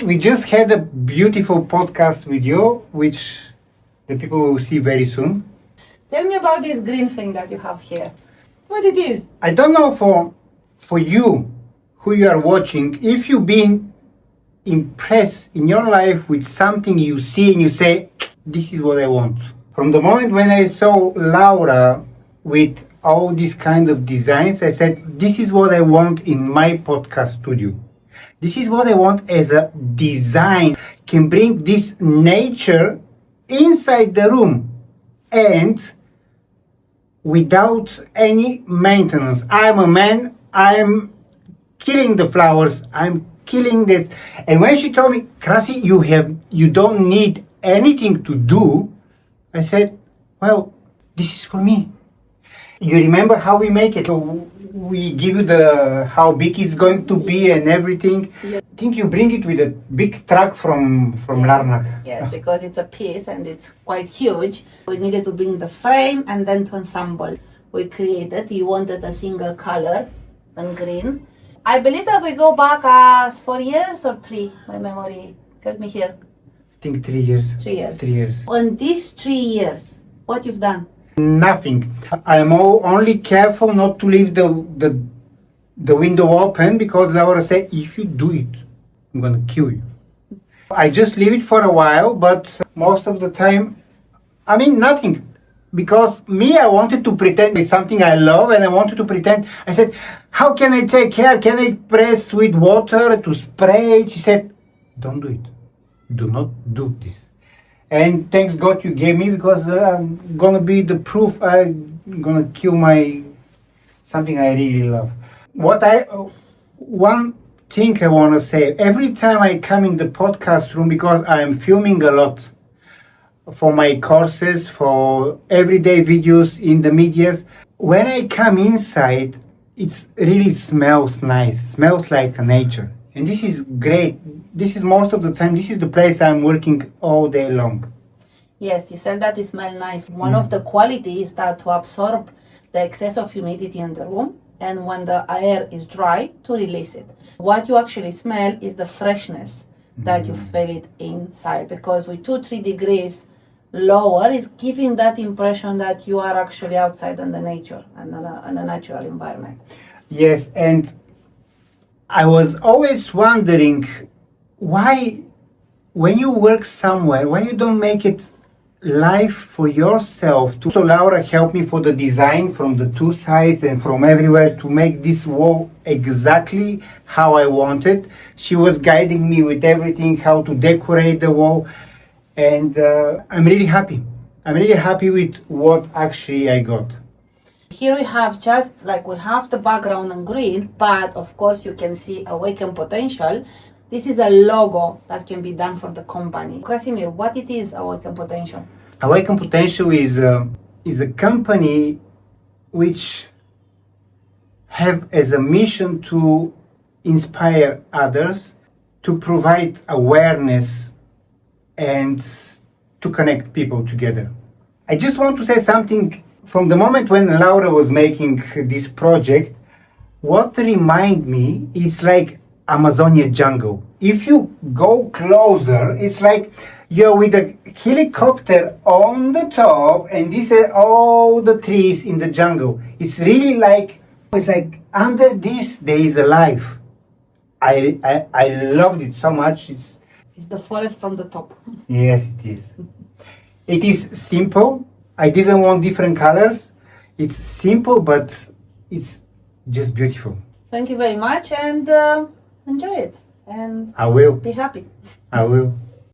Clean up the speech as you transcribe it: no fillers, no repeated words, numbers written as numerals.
we just had a beautiful podcast with you, which the people will see very soon. Tell me about this green thing that you have here. What it is? I don't know for you, who you are watching, if you've been impressed in your life with something you see and you say, this is what I want. From the moment when I saw Laura with all these kind of designs, I said, this is what I want in my podcast studio. This is what I want as a design. Can bring this nature inside the room and without any maintenance. I'm a man, I'm killing the flowers, I'm killing this. And when she told me, Krasi, you don't need anything to do, I said, well, this is for me. You remember how we make it? We give you how big it's going to be and everything. Yes. I think you bring it with a big truck from Larnaca. Yes, because it's a piece and it's quite huge. We needed to bring the frame and then to ensemble. We created, you wanted a single color and green. I believe that we go back as 4 years or 3, my memory. Help me here. I think 3 years. 3 years. 3 years. On these 3 years, what you've done? Nothing. I'm only careful not to leave the window open because Laura said, if you do it, I'm gonna kill you. I just leave it for a while, but most of the time, I mean nothing. Because me, I wanted to pretend it's something I love and I wanted to pretend. I said, how can I take care? Can I press with water to spray? She said, don't do it. Do not do this. And thanks God you gave me, because I'm gonna be the proof. I'm gonna kill something I really love. One thing I wanna say, every time I come in the podcast room, because I'm filming a lot for my courses, for everyday videos in the medias, when I come inside, it really smells nice, smells like nature. And this is great. This is most of the time, this is the place I'm working all day long. Yes, you said that it smells nice. One of the qualities is that to absorb the excess of humidity in the room, and when the air is dry, to release it. What you actually smell is the freshness that you feel it inside, because with 2-3 degrees lower is giving that impression that you are actually outside in the nature and in a natural environment. Yes, and I was always wondering why, when you work somewhere, why you don't make it live for yourself. So Laura helped me for the design from the 2 sides and from everywhere to make this wall exactly how I wanted. She was guiding me with everything, how to decorate the wall, and I'm really happy. I'm really happy with what actually I got. Here we have we have the background in green, but of course you can see Awaken Potential. This is a logo that can be done for the company. Krasimir, what it is Awaken Potential? Awaken Potential is a company which have as a mission to inspire others, to provide awareness and to connect people together. I just want to say something. From the moment when Laura was making this project, what reminded me, it's like Amazonia jungle. If you go closer, it's like you're with a helicopter on the top, and these are all the trees in the jungle. It's really like, it's like under this there is a life. I loved it so much. It's the forest from the top. Yes, it is. It is simple. I didn't want different colors. It's simple, but it's just beautiful. Thank you very much, and enjoy it. And I will. Be happy. I will.